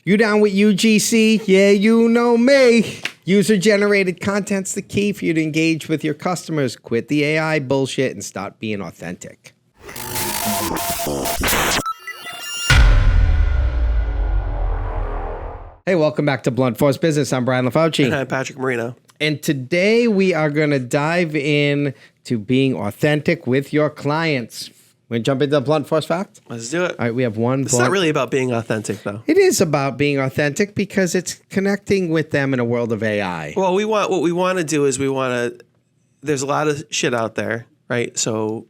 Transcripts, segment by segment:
You down with UGC? Yeah, you know me. User-generated content's the key for you to engage with your customers. Quit the AI bullshit and start being authentic. Hey, welcome back to Blunt Force Business. I'm Brian LaFauci. And I'm Patrick Marino. And today we are going to dive in to being authentic with your clients. We're going to jump into the Blunt Force Fact? Let's do it. All right, we have one. It's not really about being authentic, though. It is about being authentic because it's connecting with them in a world of AI. Well, what we want to do is there's a lot of shit out there, right? So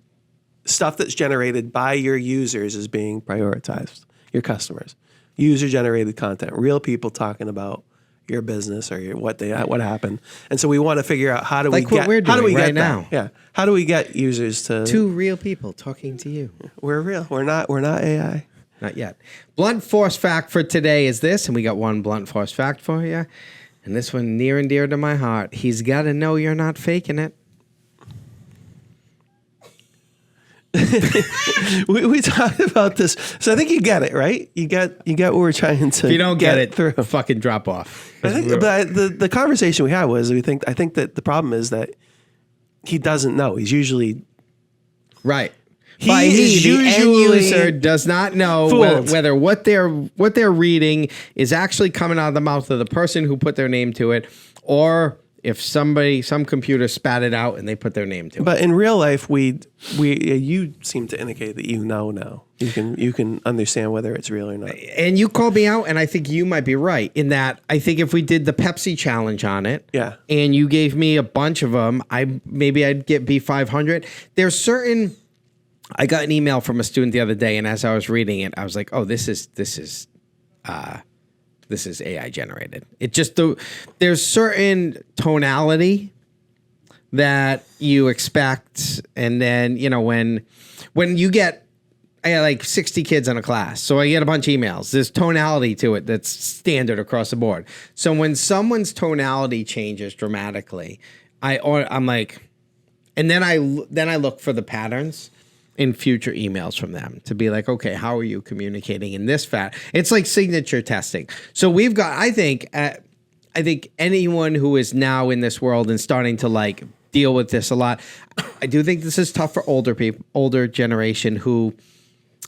stuff that's generated by your users is being prioritized, your customers. User-generated content, real people talking about your business or what happened, and so we want to figure out how do we get now? Yeah, how do we get users to two real people talking to you? We're real. We're not AI. Not yet. Blunt Force Fact for today is this, and we got one Blunt Force Fact for you, and this one near and dear to my heart. He's got to know you're not faking it. we talked about this, so I think you get it, right? You get what we're trying to. If you don't get it through, fucking drop off. I think, but the conversation we had was I think that the problem is that he doesn't know. He's usually right. The end user does not know whether what they're reading is actually coming out of the mouth of the person who put their name to it, or if some computer spat it out and they put their name to it. But in real life, you seem to indicate that you know now. You can understand whether it's real or not. And you called me out, and I think you might be right in that. I think if we did the Pepsi challenge on it, yeah, and you gave me a bunch of them, I'd get B500. There's certain. I got an email from a student the other day, and as I was reading it, I was like, "Oh, this is AI generated." There's certain tonality that you expect, and then when you get, I got like 60 kids in a class, so I get a bunch of emails. There's tonality to it that's standard across the board. So when someone's tonality changes dramatically, I'm like, and then I look for the patterns in future emails from them to be like, okay, how are you communicating in this It's like signature testing. So we've got, I think anyone who is now in this world and starting to like deal with this a lot, I do think this is tough for older people, older generation who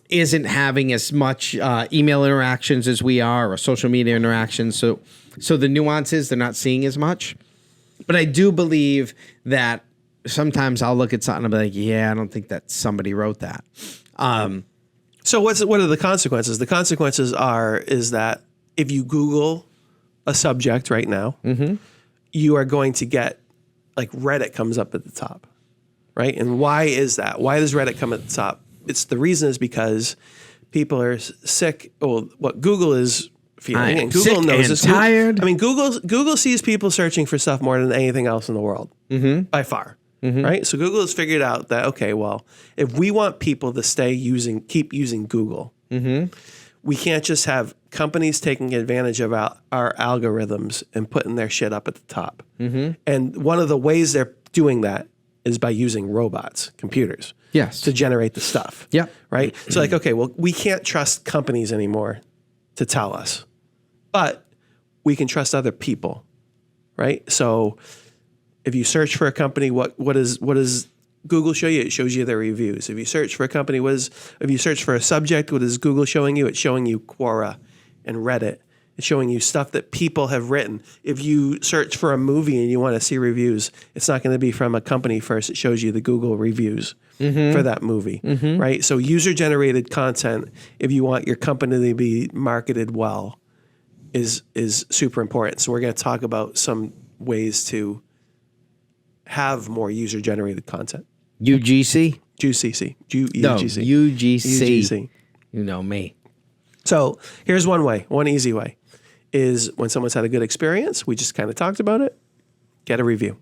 isn't having as much email interactions as we are or social media interactions. So the nuances they're not seeing as much. But I do believe that sometimes I'll look at something and be like, yeah, I don't think that somebody wrote that. So what are the consequences? The consequences is that if you Google a subject right now, mm-hmm. you are going to get, like, Reddit comes up at the top, right? And why is that? Why does Reddit come at the top? The reason is because people are sick. Well, what Google is feeling, and Google knows this. Tired. I mean, Google sees people searching for stuff more than anything else in the world, mm-hmm. by far. Mm-hmm. Right. So Google has figured out that, okay, well, if we want people to keep using Google, mm-hmm. we can't just have companies taking advantage of our algorithms and putting their shit up at the top. Mm-hmm. And one of the ways they're doing that is by using robots, computers, yes, to generate the stuff. Yeah. Right. So like, okay, well, we can't trust companies anymore to tell us, but we can trust other people. Right. So if you search for a company, what does Google show you? It shows you their reviews. If you search for a company, if you search for a subject, what is Google showing you? It's showing you Quora and Reddit. It's showing you stuff that people have written. If you search for a movie and you want to see reviews, it's not going to be from a company first. It shows you the Google reviews mm-hmm. for that movie, mm-hmm. right? So user-generated content, if you want your company to be marketed well, is super important. So we're going to talk about some ways to have more user-generated content. UGC? UGC. No, UGC. You know me. So here's one easy way, is when someone's had a good experience, we just kind of talked about it, get a review.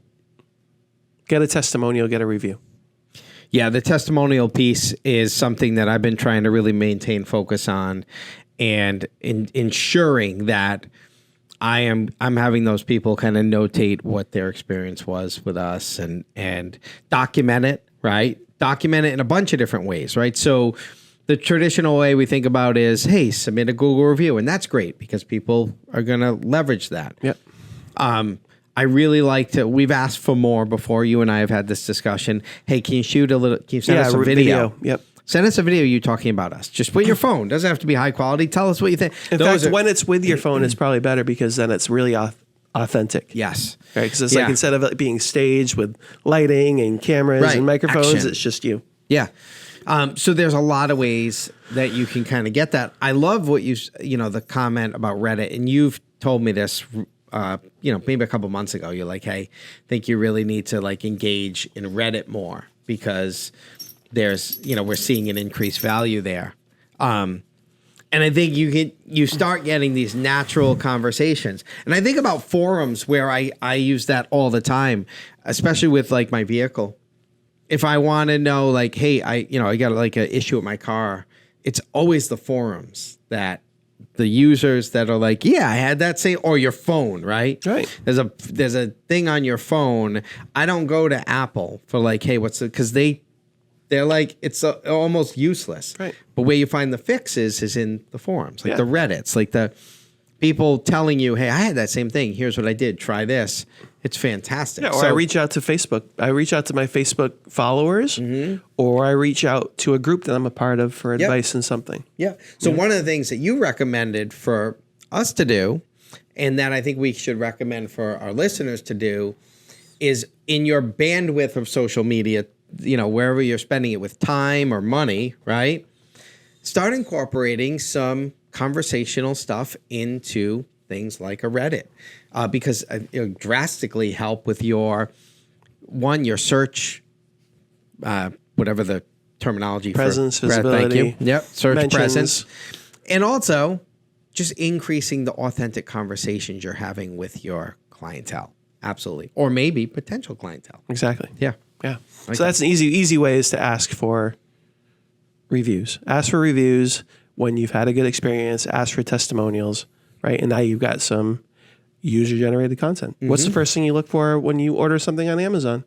Get a testimonial, get a review. Yeah, the testimonial piece is something that I've been trying to really maintain focus on, and ensuring that I'm having those people kind of notate what their experience was with us and document it, right? Document it in a bunch of different ways, right? So the traditional way we think about is, hey, submit a Google review, and that's great because people are going to leverage that. Yep. I really like to. We've asked for more before. You and I have had this discussion. Hey, can you shoot a little? Can you send us a video? Yep. Send us a video you talking about us. Just with your phone. Doesn't have to be high quality. Tell us what you think. In fact, when it's with your phone, it's probably better because then it's really authentic. Yes. Right. Because it's like instead of it being staged with lighting and cameras and microphones, Action. it's just you. Yeah. So there's a lot of ways that you can kind of get that. I love what the comment about Reddit, and you've told me this, maybe a couple months ago. You're like, hey, I think you really need to like engage in Reddit more because there's, we're seeing an increased value there. And I think you start getting these natural conversations. And I think about forums where I use that all the time, especially with like my vehicle. If I want to know, like, hey, I got like an issue with my car, it's always the forums that the users that are like, yeah, I had that same, or your phone, right? Right. There's a thing on your phone. I don't go to Apple for like, hey, because they're like, it's almost useless. Right. But where you find the fixes is in the forums, like the Reddits, like the people telling you, hey, I had that same thing. Here's what I did. Try this. It's fantastic. Yeah, or I reach out to Facebook. I reach out to my Facebook followers, or I reach out to a group that I'm a part of for advice and something. Yeah. So one of the things that you recommended for us to do, and that I think we should recommend for our listeners to do, is in your bandwidth of social media, wherever you're spending it with time or money, right? Start incorporating some conversational stuff into things like a Reddit, because it'll drastically help with your search, whatever the terminology presence, for visibility. Thank you. Yep, search mentions. presence, and also just increasing the authentic conversations you're having with your clientele. Absolutely, or maybe potential clientele. Exactly. Yeah, yeah. So that's an easy way is to ask for reviews. Ask for reviews when you've had a good experience. Ask for testimonials. Right. And now you've got some user generated content. What's the first thing you look for when you order something on Amazon?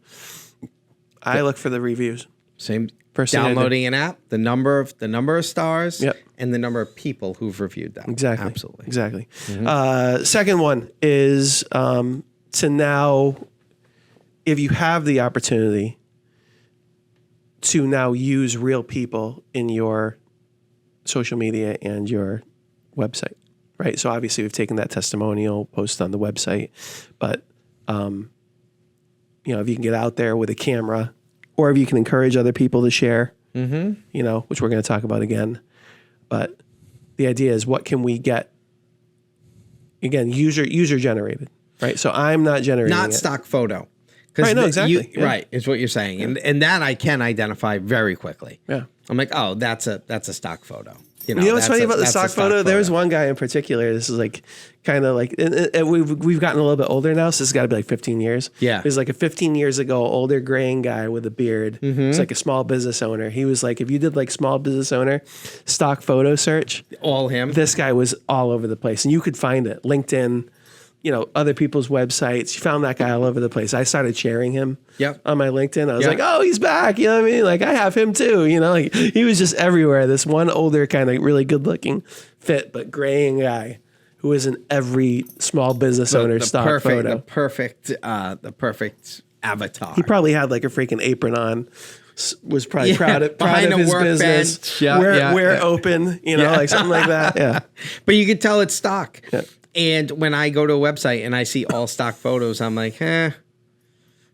I look for the reviews. Same. First thing downloading an app, the number of stars, Yep. and the number of people who've reviewed that. Exactly. Absolutely. Exactly. Second one is to now, if you have the opportunity to now use real people in your social media and your website. Right. So obviously we've taken that testimonial, post on the website, but, if you can get out there with a camera or if you can encourage other people to share, which we're going to talk about again. But the idea is what can we get, again, user generated, right? So I'm not generating Not it. stock photo. Right. No, exactly. Right. Is what you're saying. And that I can identify very quickly. Yeah. I'm like, oh, that's a stock photo. You know what's funny about the stock photo? There was one guy in particular. This is like kind of like, and we've gotten a little bit older now, so it's got to be like 15 years. Yeah. It was like a 15 years ago, older graying guy with a beard. He's like a small business owner. He was like, if you did like small business owner stock photo search, all him. This guy was all over the place, and you could find it. LinkedIn, other people's websites. You found that guy all over the place. I started sharing him on my LinkedIn. I was like, oh, he's back. You know what I mean? Like, I have him too. Like he was just everywhere. This one older, kind of really good looking, fit, but graying guy who was in every small business owner stock photo. The perfect avatar. He probably had like a freaking apron on. Was probably proud of his business. We're open, like something like that. Yeah. But you could tell it's stock. Yeah. And when I go to a website and I see all stock photos, I'm like, I'm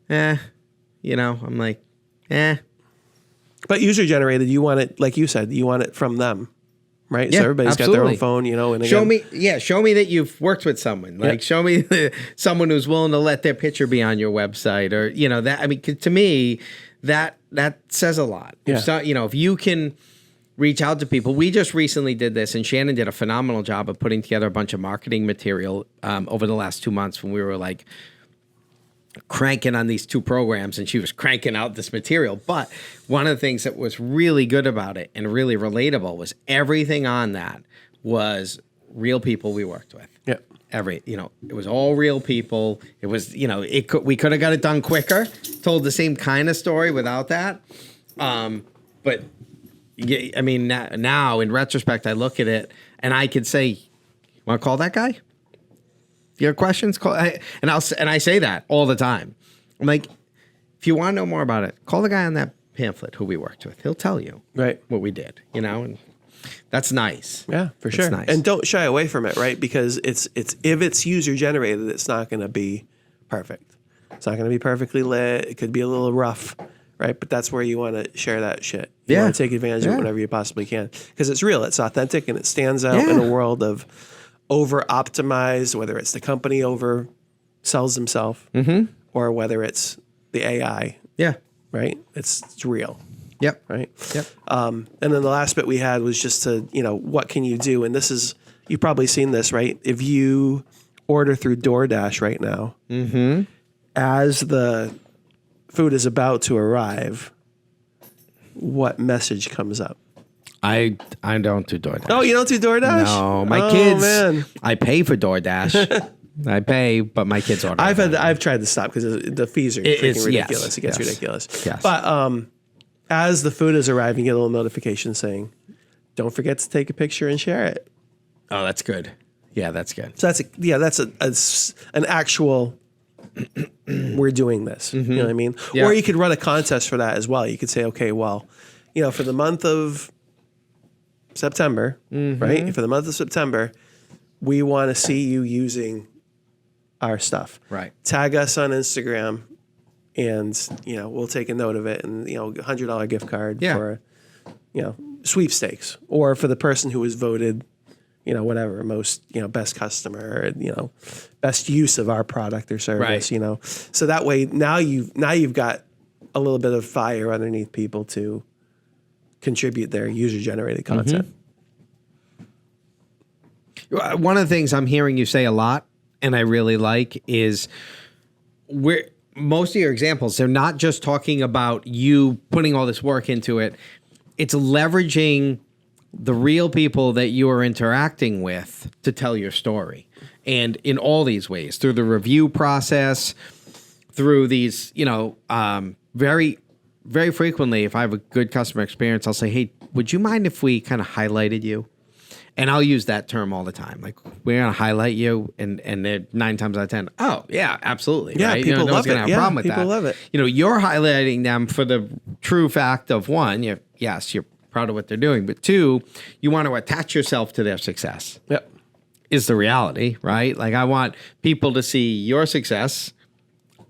like, But user generated, you want it, like you said, you want it from them, right? Yeah, so everybody's got their own phone, and show me that you've worked with someone. Like, show me someone who's willing to let their picture be on your website, or that. I mean, to me, that says a lot. Yeah. If you can reach out to people. We just recently did this, and Shannon did a phenomenal job of putting together a bunch of marketing material over the last 2 months when we were like cranking on these 2 programs, and she was cranking out this material. But one of the things that was really good about it and really relatable was everything on that was real people we worked with. Yep. It was all real people. It was, we could have got it done quicker, told the same kind of story without that. But I mean, now in retrospect, I look at it and I could say, "Want to call that guy? You have questions?" And I say that all the time. I'm like, if you want to know more about it, call the guy on that pamphlet who we worked with. He'll tell you what we did. And that's nice. Yeah, for sure. Nice. And don't shy away from it, right? Because it's if it's user generated, it's not going to be perfect. It's not going to be perfectly lit. It could be a little rough, right? But that's where you want to share that shit. You want to take advantage of it whenever you possibly can, because it's real, it's authentic, and it stands out in a world of over optimized, whether it's the company over sells themselves or whether it's the AI. Yeah. Right? It's real. Yep. Right? Yep. And then the last bit we had was just to, what can you do? And this is, you've probably seen this, right? If you order through DoorDash right now, as the food is about to arrive, what message comes up? I don't do DoorDash. Oh, you don't do DoorDash? No, my kids. Man. I pay for DoorDash. I pay, but my kids order. I've tried to stop because the fees are freaking ridiculous. Yes, it gets ridiculous. Yes. But as the food is arriving, you get a little notification saying, "Don't forget to take a picture and share it." Oh, that's good. Yeah, that's good. So that's an actual. We're doing this. You know what I mean? Yeah. Or you could run a contest for that as well. You could say, okay, well, for the month of September, right? For the month of September, we want to see you using our stuff. Right. Tag us on Instagram, and we'll take a note of it, and $100 gift card for sweepstakes, or for the person who was voted whatever most best customer, best use of our product or service. Right. So that way now you've got a little bit of fire underneath people to contribute their user generated content. One of the things I'm hearing you say a lot, and I really like, is most of your examples, they're not just talking about you putting all this work into it. It's leveraging the real people that you are interacting with to tell your story. And in all these ways, through the review process, through these, very, very frequently, if I have a good customer experience, I'll say, "Hey, would you mind if we kind of highlighted you?" And I'll use that term all the time. Like, we're going to highlight you. And they're 9 times out of 10, "Oh, yeah, absolutely." Yeah, right? people no love one's going to have a problem with that. People love it. You're highlighting them for the true fact of, one, you're proud of what they're doing. But 2, you want to attach yourself to their success. Yep. Is the reality, right? Like, I want people to see your success,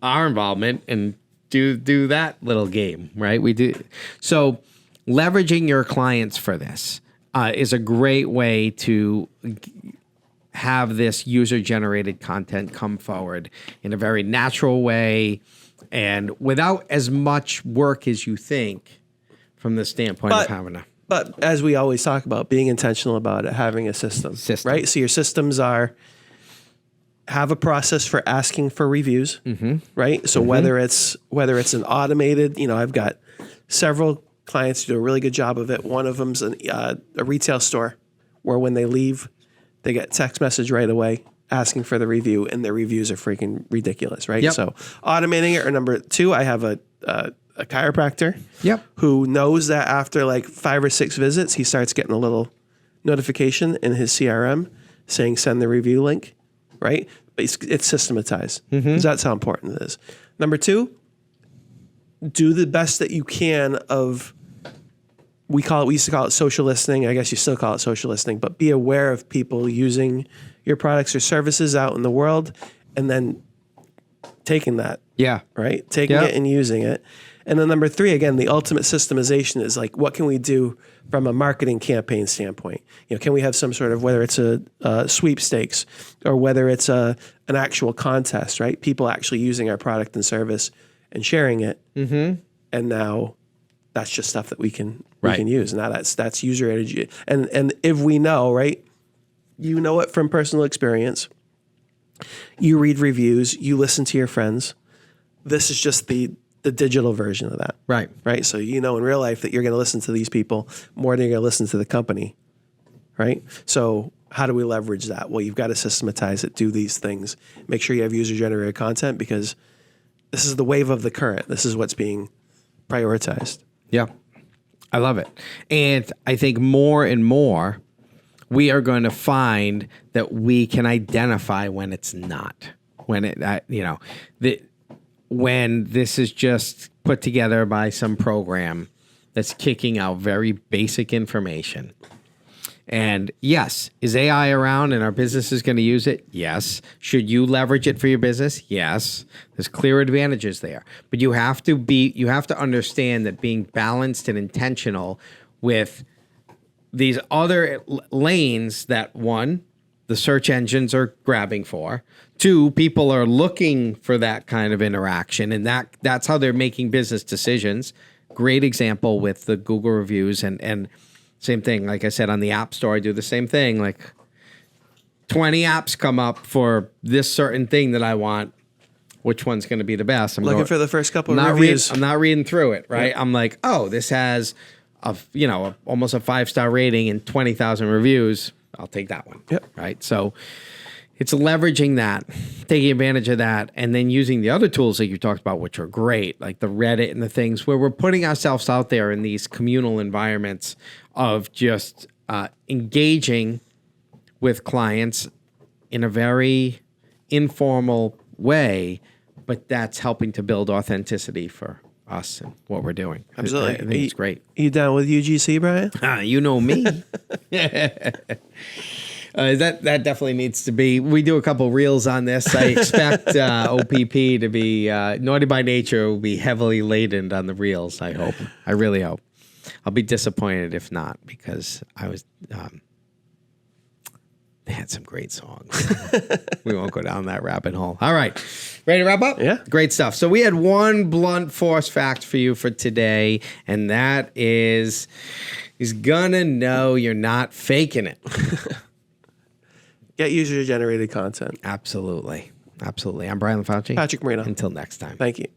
our involvement, and do that little game, right? We do. So leveraging your clients for this is a great way to have this user-generated content come forward in a very natural way and without as much work as you think from the standpoint of having a... But as we always talk about, being intentional about it, having a system. Right? So your systems have a process for asking for reviews, right? So whether it's an automated, I've got several clients who do a really good job of it. One of them's a retail store where when they leave, they get text message right away asking for the review, and their reviews are freaking ridiculous, right? Yep. So automating it. Or number 2, I have a chiropractor who knows that after like 5 or 6 visits, he starts getting a little notification in his CRM saying send the review link, right? But it's systematized. That's how important it is. Number 2, do the best that you can of, we used to call it social listening. I guess you still call it social listening, but be aware of people using your products or services out in the world, and then taking that. Yeah. Right? Taking it and using it. And then number 3, again, the ultimate systemization is like, what can we do from a marketing campaign standpoint? Can we have some sort of, whether it's a sweepstakes or whether it's an actual contest, right? People actually using our product and service and sharing it. And now that's just stuff that we can use. Now that's user energy. And if we know, right, it from personal experience, you read reviews, you listen to your friends. This is just the digital version of that. Right. So in real life that you're going to listen to these people more than you're going to listen to the company. Right. So how do we leverage that? Well, you've got to systematize it, do these things, make sure you have user generated content, because this is the wave of the current. This is what's being prioritized. Yeah. I love it. And I think more and more we are going to find that we can identify when it's not, when when this is just put together by some program that's kicking out very basic information. And yes, is AI around and our business is going to use it? Yes. Should you leverage it for your business? Yes. There's clear advantages there. But you have to understand that being balanced and intentional with these other lanes that, one, the search engines are grabbing for. Two, people are looking for that kind of interaction, and that's how they're making business decisions. Great example with the Google reviews and same thing. Like I said, on the App Store, I do the same thing. Like 20 apps come up for this certain thing that I want. Which one's going to be the best? I'm looking for the first couple of reviews. I'm not reading through it, right? Yep. I'm like, oh, this has almost a 5-star rating and 20,000 reviews. I'll take that one. Yep. Right. So it's leveraging that, taking advantage of that, and then using the other tools that you talked about, which are great, like the Reddit and the things where we're putting ourselves out there in these communal environments of just engaging with clients in a very informal way, but that's helping to build authenticity for us and what we're doing. Absolutely. I think it's great. You down with UGC, Brian? You know me. That definitely needs to be. We do a couple reels on this. I expect OPP to be Naughty by Nature will be heavily laden on the reels. I hope. I really hope. I'll be disappointed if not, because I was. They had some great songs. We won't go down that rabbit hole. All right, ready to wrap up? Yeah, great stuff. So we had one blunt force fact for you for today, and that is, he's gonna know you're not faking it. Get user-generated content. Absolutely. Absolutely. I'm Brian Fauci. Patrick Marino. Until next time. Thank you.